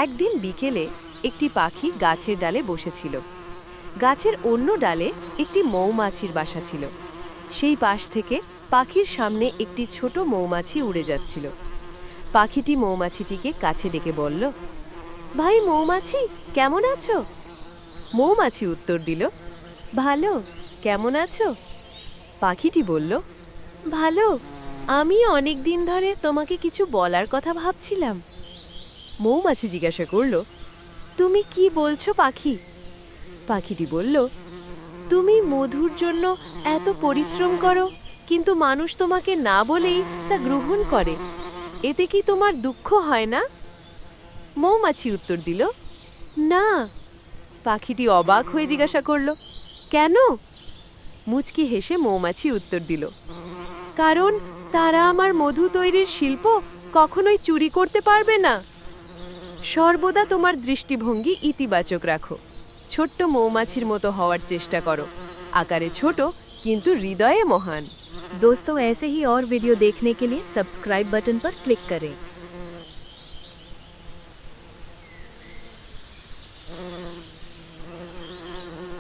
একদিন বিকেলে একটি পাখি গাছের ডালে বসেছিল। গাছের অন্য ডালে একটি মৌমাছির বাসা ছিল। সেই পাশ থেকে পাখির সামনে একটি ছোট মৌমাছি উড়ে যাচ্ছিল। পাখিটি মৌমাছিটিকে কাছে ডেকে বলল, ভাই মৌমাছি, কেমন আছো? মৌমাছি উত্তর দিল, ভালো, কেমন আছো? পাখিটি বলল, ভালো, আমি অনেক দিন ধরে তোমাকে কিছু বলার কথা ভাবছিলাম। মৌমাছি জিজ্ঞাসা করল, তুমি কি বলছো পাখি? পাখিটি বলল, তুমি মধুর জন্য এত পরিশ্রম করো, কিন্তু মানুষ তোমাকে না বলেই তা গ্রহণ করে, এতে কি তোমার দুঃখ হয় না? মৌমাছি উত্তর দিল, না। পাখিটি অবাক হয়ে জিজ্ঞাসা করল, কেন? মুচকি হেসে মৌমাছি উত্তর দিল, কারণ তারা আমার মধু তৈরির শিল্প কখনোই চুরি করতে পারবে না। সর্বদা তোমার দৃষ্টিভঙ্গি ইতিবাচক রাখো, ছোট্ট মৌমাছির মতো হওয়ার চেষ্টা করো, আকারে ছোট কিন্তু হৃদয়ে মহান। दोस्तों, ऐसे ही और वीडियो देखने के लिए सब्सक्राइब बटन पर क्लिक करें।